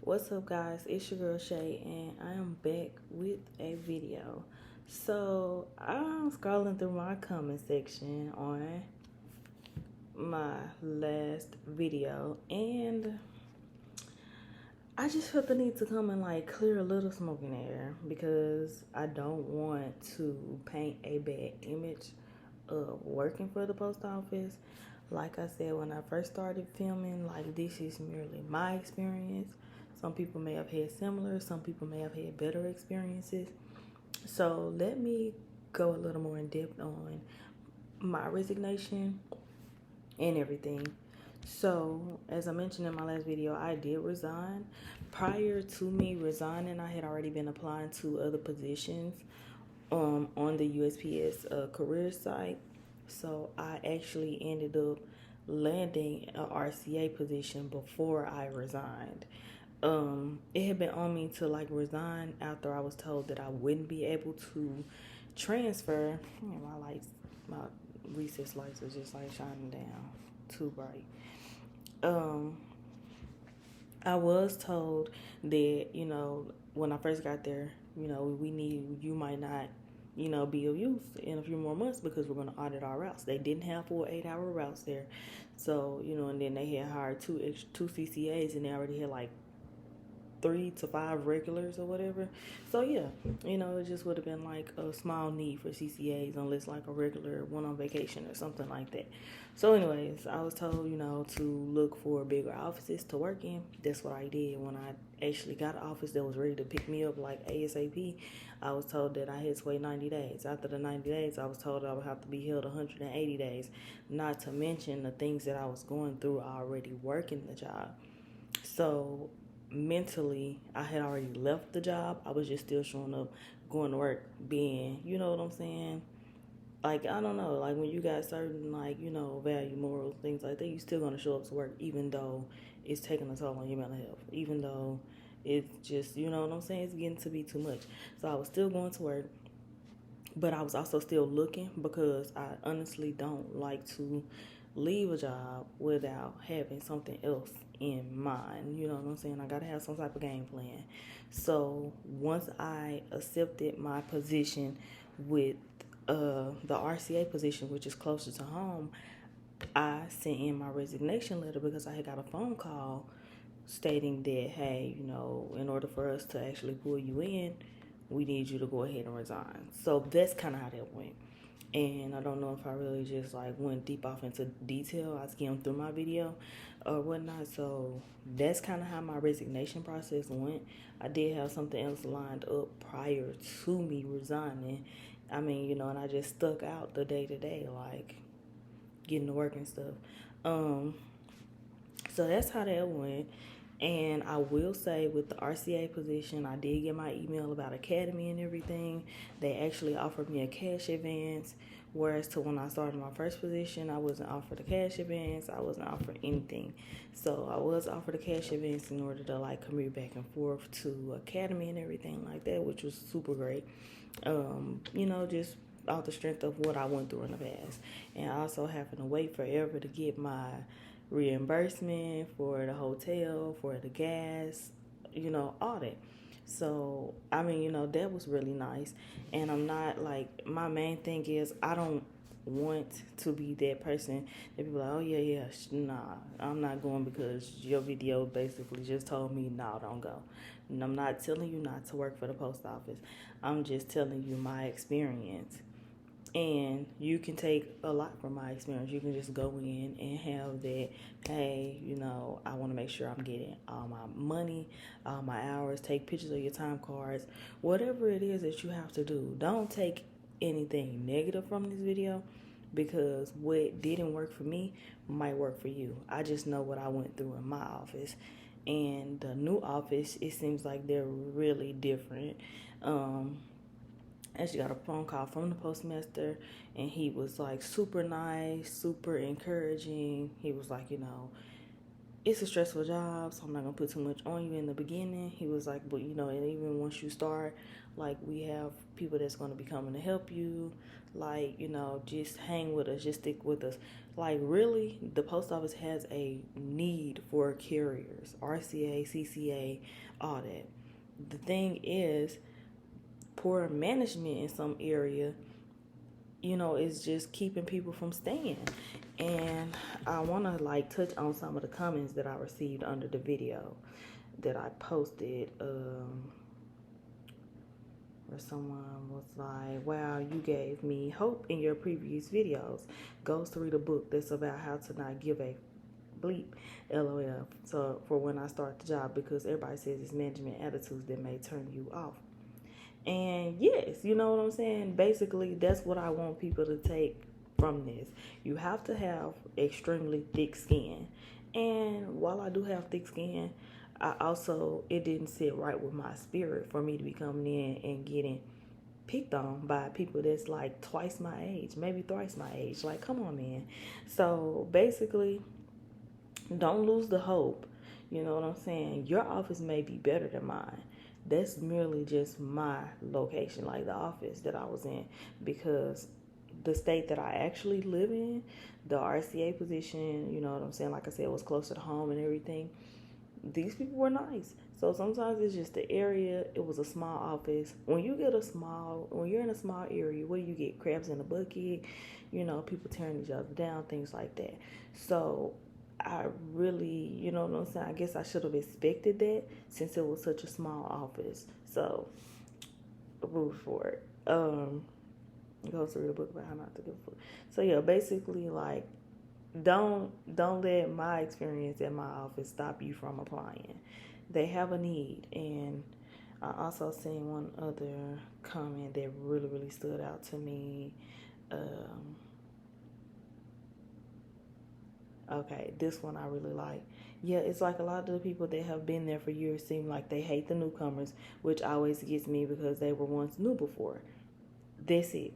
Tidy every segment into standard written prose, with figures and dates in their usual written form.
What's up, guys? It's your girl Shay, and I am back with a video. So I'm scrolling through my comment section on my last video, and I just felt the need to come and clear a little smoke in the air because I don't want to paint a bad image of working for the post office. Like I said, when I first started filming, this is merely my experience. Some people may have had similar, some people may have had better experiences. So let me go a little more in depth on my resignation and everything. So, as I mentioned in my last video, I did resign. Prior to me resigning, I had already been applying to other positions on the USPS career site. So I actually ended up landing a RCA position before I resigned. It had been on me to resign after I was told that I wouldn't be able to transfer. My recess lights are just shining down too bright. I was told that, when I first got there, you might not, be of use in a few more months because we're going to audit our routes. They didn't have 4 8-hour routes there. So, and then they had hired two CCAs, and they already had 3 to 5 regulars or whatever. So yeah, it just would have been a small need for CCAs unless a regular went on vacation or something like that. So anyways, I was told, to look for bigger offices to work in. That's what I did. When I actually got an office that was ready to pick me up ASAP, I was told that I had to wait 90 days. After the 90 days, I was told I would have to be held 180 days, not to mention the things that I was going through already working the job. So mentally, I had already left the job. I was just still showing up, going to work, being, you know what I'm saying? I don't know, when you got certain, value, morals, things like that, you still going to show up to work even though it's taking a toll on your mental health, even though it's just, you know what I'm saying, it's getting to be too much. So I was still going to work, but I was also still looking because I honestly don't like to leave a job without having something else in mind. You know what I'm saying? I gotta have some type of game plan. So once I accepted my position with the RCA position, which is closer to home, I sent in my resignation letter because I had got a phone call stating that, hey, in order for us to actually pull you in, we need you to go ahead and resign. So that's kind of how that went. And I don't know if I really just went deep off into detail. I skimmed through my video or whatnot. So that's kind of how my resignation process went. I did have something else lined up prior to me resigning. And I just stuck out the day to day, getting to work and stuff. So that's how that went. And I will say with the RCA position, I did get my email about Academy and everything. They actually offered me a cash advance, whereas to when I started my first position, I wasn't offered a cash advance. I wasn't offered anything. So I was offered a cash advance in order to commute back and forth to Academy and everything like that, which was super great. Just off the strength of what I went through in the past. And also having to wait forever to get my reimbursement for the hotel, for the gas, all that. So, that was really nice. And I'm not my main thing is I don't want to be that person that people oh yeah, nah, I'm not going because your video basically just told me, no, don't go. And I'm not telling you not to work for the post office. I'm just telling you my experience. And you can take a lot from my experience. You can just go in and have that, hey, I want to make sure I'm getting all my money, all my hours, take pictures of your time cards, whatever it is that you have to do. Don't take anything negative from this video because what didn't work for me might work for you. I just know what I went through in my office. And the new office, it seems like they're really different. Actually got a phone call from the postmaster, and he was super nice, super encouraging. He was it's a stressful job, so I'm not gonna put too much on you in the beginning. He was like, but and even once you start, like, we have people that's gonna be coming to help you. Like, just hang with us, just stick with us. Like, really, the post office has a need for carriers, RCA, CCA, all that. The thing is, poor management in some area, is just keeping people from staying. And I want to touch on some of the comments that I received under the video that I posted, where someone was like, wow, you gave me hope in your previous videos. Goes to read a book that's about how to not give a bleep, LOL. So for when I start the job, because everybody says it's management attitudes that may turn you off. And yes, you know what I'm saying? Basically, that's what I want people to take from this. You have to have extremely thick skin. And while I do have thick skin, it didn't sit right with my spirit for me to be coming in and getting picked on by people that's like twice my age, maybe thrice my age. Like, come on, man. So basically, don't lose the hope. You know what I'm saying? Your office may be better than mine. That's merely just my location, like the office that I was in, because the state that I actually live in, the RCA position, you know what I'm saying? Like I said, it was closer to home and everything. These people were nice. So sometimes it's just the area. It was a small office. When you're in a small area, what do you get? Crabs in a bucket, people tearing each other down, things like that. So I really, you know what I'm saying? I guess I should have expected that since it was such a small office. So, root for it. Goes to read a book about how not to give a fuck. So yeah, basically, like, don't let my experience at my office stop you from applying. They have a need. And I also seen one other comment that really, really stood out to me. Okay, this one I really like. Yeah, it's like a lot of the people that have been there for years seem like they hate the newcomers, which always gets me because they were once new before. That's it.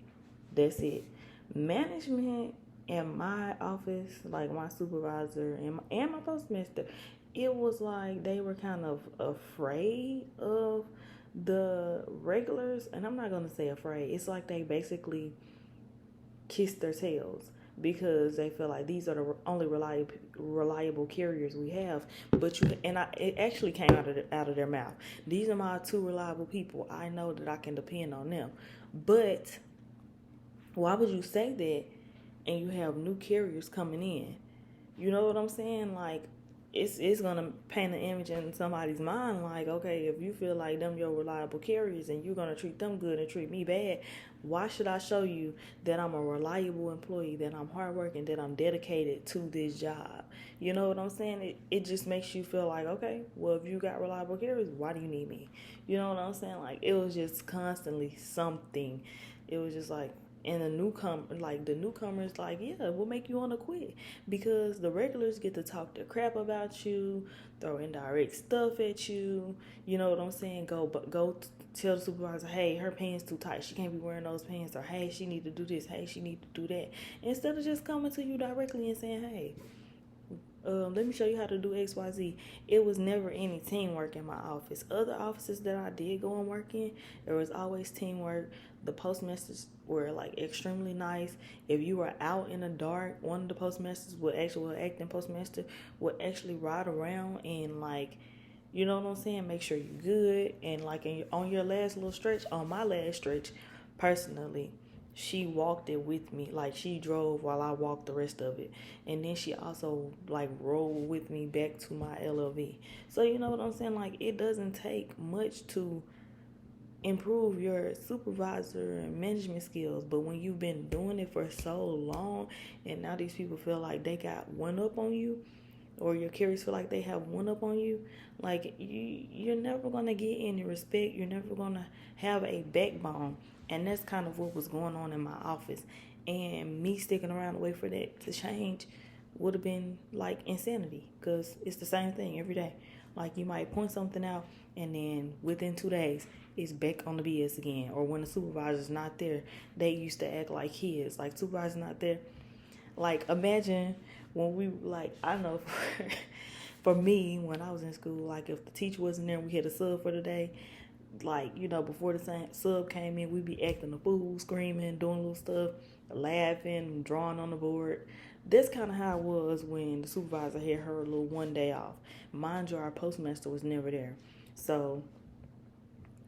Management in my office, like my supervisor and my postmaster, it was like they were kind of afraid of the regulars. And I'm not going to say afraid. It's like they basically kissed their tails, because they feel like these are the only reliable carriers we have. But it actually came out of their mouth. These are my two reliable people. I know that I can depend on them. But why would you say that and you have new carriers coming in? You know what I'm saying? Like, it's gonna paint an image in somebody's mind like, okay, if you feel like them your reliable carriers and you're gonna treat them good and treat me bad, why should I show you that I'm a reliable employee, that I'm hardworking, that I'm dedicated to this job? You know what I'm saying? It just makes you feel like, okay, well, if you got reliable carriers, why do you need me? You know what I'm saying? Like, it was just constantly something. It was just like, and the newcomers, like, yeah, what make you want to quit? Because the regulars get to talk their crap about you, throw indirect stuff at you. You know what I'm saying? Go tell the supervisor, hey, her pants too tight. She can't be wearing those pants. Or, hey, she need to do this. Hey, she need to do that. Instead of just coming to you directly and saying, hey, let me show you how to do XYZ. It was never any teamwork in my office. Other offices that I did go and work in, there was always teamwork. The postmasters were like extremely nice. If you were out in the dark, one of the postmasters acting postmaster would actually ride around and, like, you know what I'm saying, make sure you're good. And like on your last little stretch, on my last stretch, personally, she walked it with me. Like, she drove while I walked the rest of it. And then she also, like, rolled with me back to my LLV. So, you know what I'm saying? Like, it doesn't take much to improve your supervisor and management skills. But when you've been doing it for so long and now these people feel like they got one up on you, or your carriers feel like they have one up on you, like, you're never going to get any respect. You're never going to have a backbone. And that's kind of what was going on in my office. And me sticking around to wait for that to change would have been like insanity, because it's the same thing every day. Like, you might point something out and then within 2 days it's back on the BS again. Or when the supervisor's not there, they used to act like kids. Like, supervisor's not there. Like, imagine when we, like, I know for me, when I was in school, like if the teacher wasn't there, we had a sub for the day. Like, before the sub came in, we'd be acting a fool, screaming, doing little stuff, laughing, drawing on the board. That's kind of how it was when the supervisor had her little 1 day off. Mind you, our postmaster was never there, so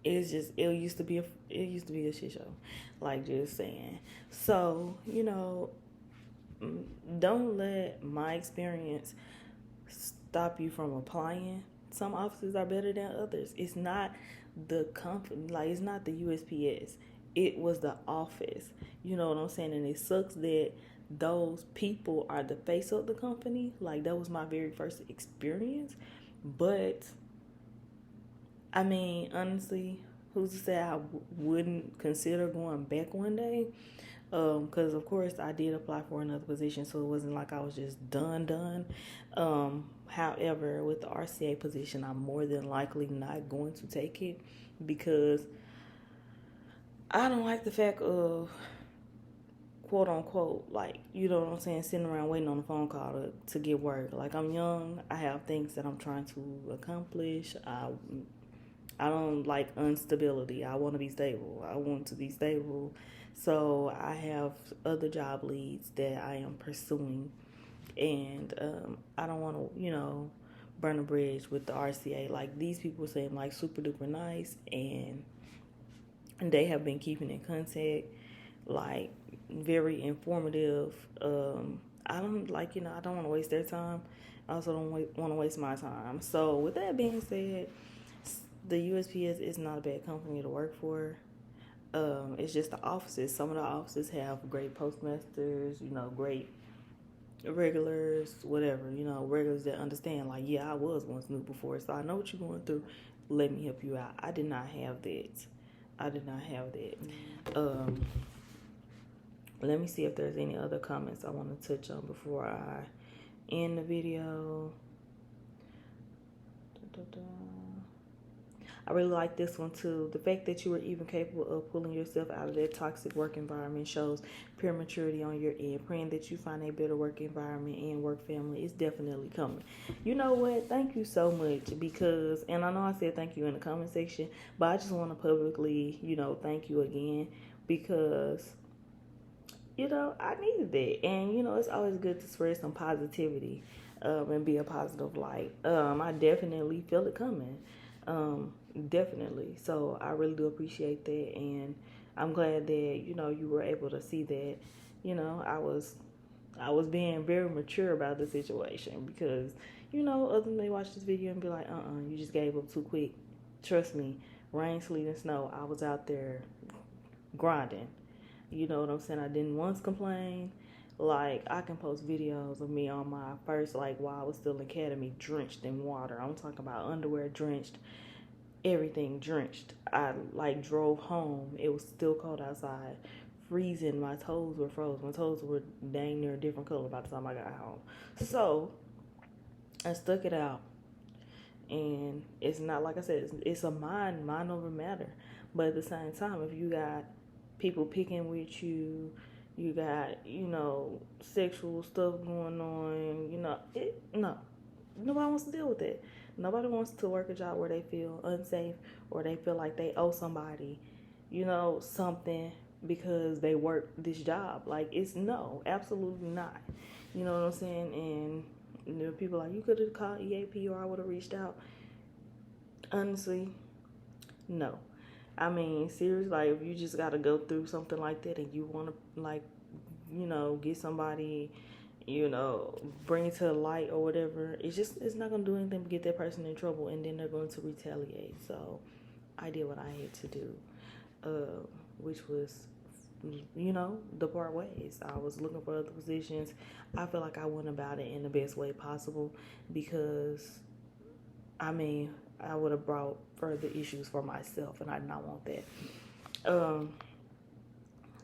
it used to be a shit show. Like, just saying. So don't let my experience stop you from applying. Some offices are better than others. It's not the company, like it's not the USPS. It was the office. You know what I'm saying? And it sucks that those people are the face of the company. Like, that was my very first experience. But I mean, honestly, who's to say I wouldn't consider going back one day? Because of course I did apply for another position, so it wasn't like I was just done. However, with the RCA position, I'm more than likely not going to take it because I don't like the fact of, quote unquote, like, you know what I'm saying, sitting around waiting on a phone call to get work. Like, I'm young, I have things that I'm trying to accomplish. I don't like instability. I want to be stable. I want to be stable. So I have other job leads that I am pursuing. And I don't want to, burn a bridge with the RCA. Like, these people seem like super duper nice. And they have been keeping in contact. Like, very informative. I don't I don't want to waste their time. I also don't want to waste my time. So with that being said, the USPS is not a bad company to work for. It's just the offices. Some of the offices have great postmasters, great regulars, whatever, regulars that understand, like, yeah, I was once new before, so I know what you're going through. Let me help you out. I did not have that. Let me see if there's any other comments I want to touch on before I end the video. I really like this one too. The fact that you were even capable of pulling yourself out of that toxic work environment shows pure maturity on your end. Praying that you find a better work environment and work family is definitely coming. You know what? Thank you so much, because, and I know I said thank you in the comment section, but I just want to publicly, thank you again, because I needed that. And, it's always good to spread some positivity and be a positive light. I definitely feel it coming. Definitely. So I really do appreciate that. And I'm glad that, you were able to see that, I was being very mature about the situation, because, others may watch this video and be like, you just gave up too quick. Trust me, rain, sleet, and snow, I was out there grinding. You know what I'm saying? I didn't once complain. Like, I can post videos of me on my first, while I was still in academy, drenched in water. I'm talking about underwear drenched, everything drenched. I, drove home. It was still cold outside, freezing. My toes were frozen. My toes were dang near a different color by the time I got home. So, I stuck it out. And it's not, like I said, it's a mind over matter. But at the same time, if you got people picking with you, you got, sexual stuff going on, no. Nobody wants to deal with it. Nobody wants to work a job where they feel unsafe or they feel like they owe somebody, something because they work this job. Like, it's no, absolutely not. You know what I'm saying? And people like, you could have called EAP or I would have reached out. Honestly, no. I mean, seriously, if you just got to go through something like that and you want to, get somebody, bring it to the light or whatever, it's not going to do anything but get that person in trouble, and then they're going to retaliate. So I did what I had to do, which was, depart ways. I was looking for other positions. I feel like I went about it in the best way possible, because, I mean, I would have brought further issues for myself, and I did not want that.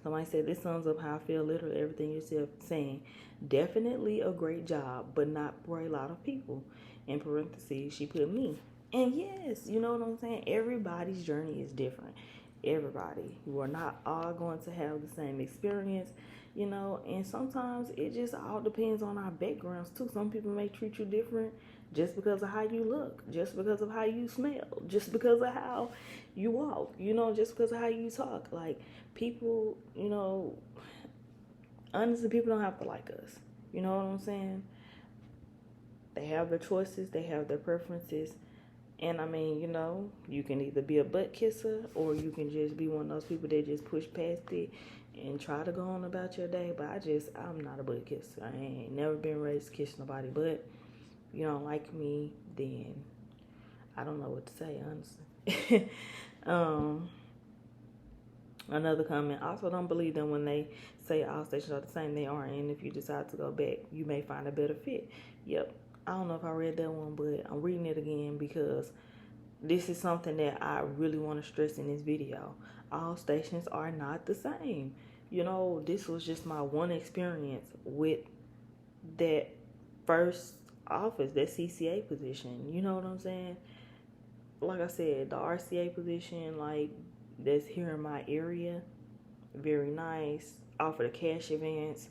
Somebody said, this sums up how I feel, literally everything you're saying. Definitely a great job, but not for a lot of people. In parentheses, she put me. And yes, you know what I'm saying? Everybody's journey is different. Everybody. You are not all going to have the same experience, and sometimes it just all depends on our backgrounds too. Some people may treat you different just because of how you look, just because of how you smell, just because of how you walk, just because of how you talk. Like, people, honestly, people don't have to like us. You know what I'm saying? They have their choices, they have their preferences. And I mean, you can either be a butt kisser or you can just be one of those people that just push past it and try to go on about your day. But I'm not a butt kisser. I ain't never been raised to kiss nobody. But if you don't like me, then I don't know what to say, honestly. Another comment, I also don't believe them when they say all stations are the same. They aren't. And if you decide to go back, you may find a better fit. Yep. I don't know if I read that one, but I'm reading it again because this is something that I really want to stress in this video. All stations are not the same. This was just my one experience with that first office, that CCA position. You know what I'm saying? Like I said, the RCA position, like, that's here in my area, very nice. Offer the cash advance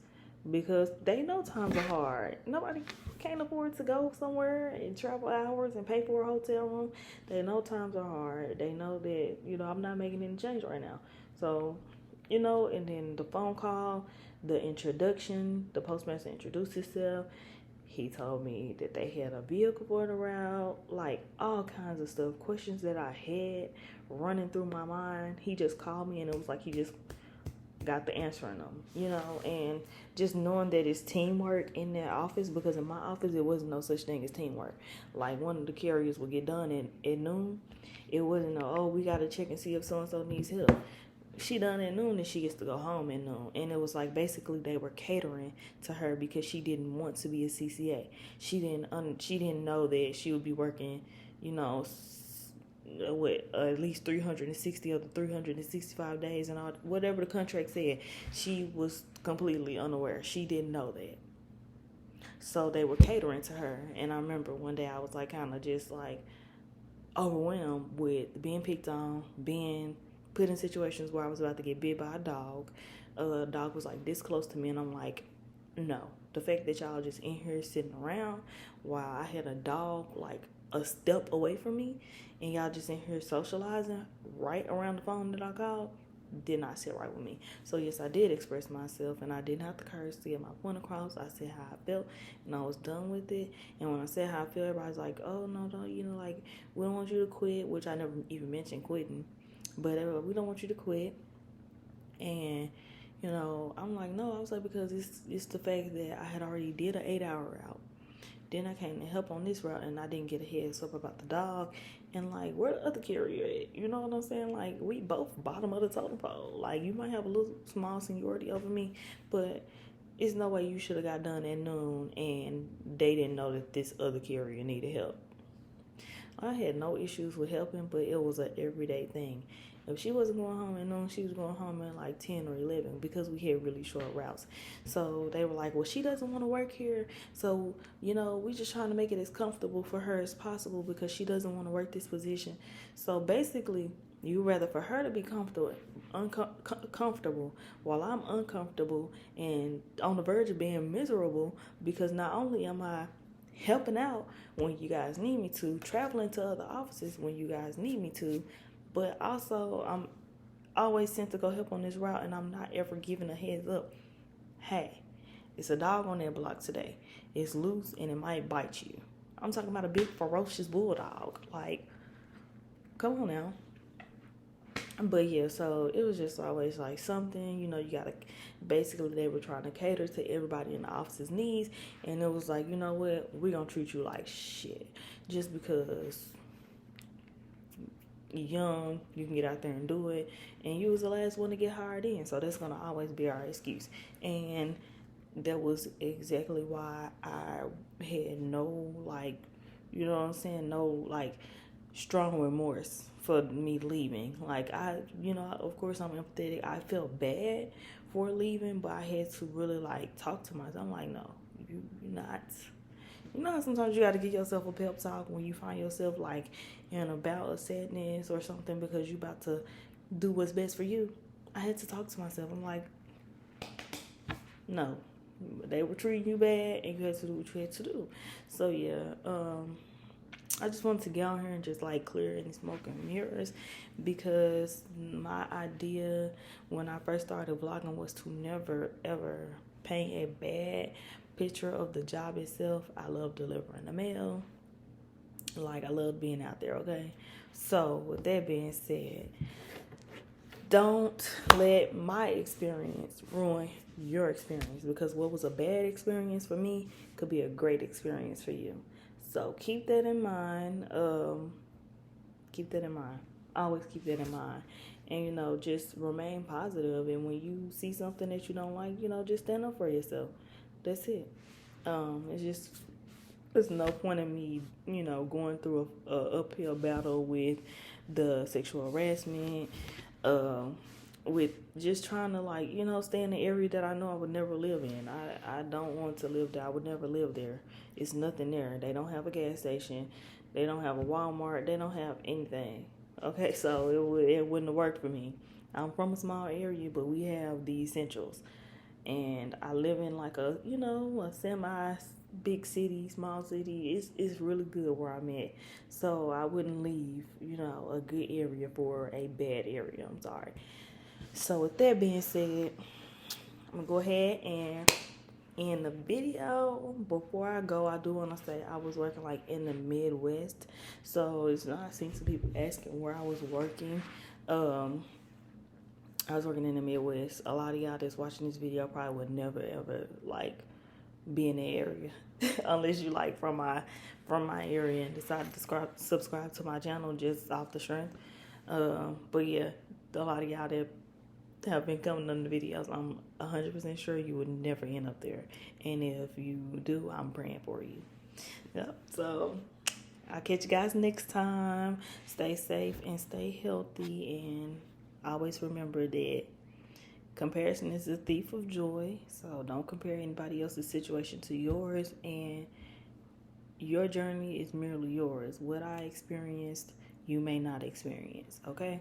because they know times are hard. Nobody can't afford to go somewhere and travel hours and pay for a hotel room. They know times are hard. They know that, I'm not making any change right now. So, and then the phone call, the introduction, the postmaster introduced himself. He told me that they had a vehicle for the route, like all kinds of stuff, questions that I had running through my mind. He just called me and it was like he just got the answer in them, and just knowing that it's teamwork in that office, because in my office, it wasn't no such thing as teamwork. Like, one of the carriers would get done at noon. It wasn't we got to check and see if so-and-so needs help. She done at noon and she gets to go home at noon. And it was like basically they were catering to her because she didn't want to be a CCA. She didn't know that she would be working, at least 360 of the 365 days and all, whatever the contract said. She was completely unaware. She didn't know that. So they were catering to her. And I remember one day I was like kind of just like overwhelmed with being picked on, being put in situations where I was about to get bit by a dog. A dog was like this close to me and I'm like, no. The fact that y'all just in here sitting around while I had a dog like a step away from me and y'all just in here socializing right around the phone that I called did not sit right with me. So yes, I did express myself and I didn't have the courage to get my point across. I said how I felt and I was done with it. And when I said how I feel, everybody's like, oh no, like we don't want you to quit, which I never even mentioned quitting. But we don't want you to quit. And I'm like, no. I was like, because it's the fact that I had already did an 8-hour route. Then I came to help on this route and I didn't get a heads up about the dog. And like, where the other carrier at? You know what I'm saying? Like, we both bottom of the totem pole. Like, you might have a little small seniority over me, but it's no way you should have got done at noon and they didn't know that this other carrier needed help. I had no issues with helping, but it was an everyday thing. If she wasn't going home at noon, she was going home at like 10 or 11 because we had really short routes. So they were like, well, she doesn't want to work here. So, we just trying to make it as comfortable for her as possible because she doesn't want to work this position. So basically, you rather for her to be comfortable while I'm uncomfortable and on the verge of being miserable, because not only am I helping out when you guys need me to, traveling to other offices when you guys need me to, but also I'm always sent to go help on this route and I'm not ever given a heads up. Hey, it's a dog on that block today. It's loose and it might bite you. I'm talking about a big ferocious bulldog. Like, come on now. But yeah, so it was just always like something, you gotta, basically they were trying to cater to everybody in the office's needs. And it was like, you know what, we're gonna treat you like shit. Just because you're young, you can get out there and do it. And you was the last one to get hired in. So that's gonna always be our excuse. And that was exactly why I had no, like, no, strong remorse for me leaving. Like, of course I'm empathetic. I felt bad for leaving, but I had to really, talk to myself. I'm like, no, you're not. How sometimes you got to give yourself a pep talk when you find yourself, in a bout of sadness or something because you about to do what's best for you. I had to talk to myself. I'm like, no, They were treating you bad, and you had to do what you had to do. So yeah, I just wanted to get on here and just like clear any smoke and mirrors, because my idea when I first started vlogging was to never ever paint a bad picture of the job itself. I love delivering the mail. Like, I love being out there, okay? So with that being said, don't let my experience ruin your experience, because what was a bad experience for me could be a great experience for you. So keep that in mind. Keep that in mind. Always keep that in mind. And, just remain positive. And when you see something that you don't like, just stand up for yourself. That's it. It's just, there's no point in me, going through a uphill battle with the sexual harassment, with just trying to, like, stay in the area that I know I would never live in. I don't want to live there. I would never live there. It's nothing there. They don't have a gas station. They don't have a Walmart. They don't have anything. Okay, so it wouldn't have worked for me. I'm from a small area, but we have the essentials. And I live in like a semi big city, small city. It's really good where I'm at. So I wouldn't leave, a good area for a bad area. I'm sorry. So with that being said, I'm gonna go ahead and end the video. Before I go, I do want to say I was working like in the Midwest. So it's not, I've seen some people asking where I was working. I was working in the Midwest. A lot of y'all that's watching this video probably would never ever like be in the area unless you like from my area and decide to subscribe to my channel just off the strength. But yeah, a lot of y'all that have been coming on the videos, I'm 100% sure you would never end up there. And if you do, I'm praying for you. Yep. So I'll catch you guys next time. Stay safe and stay healthy, and always remember that comparison is a thief of joy. So don't compare anybody else's situation to yours, and your journey is merely yours. What I experienced, you may not experience, okay?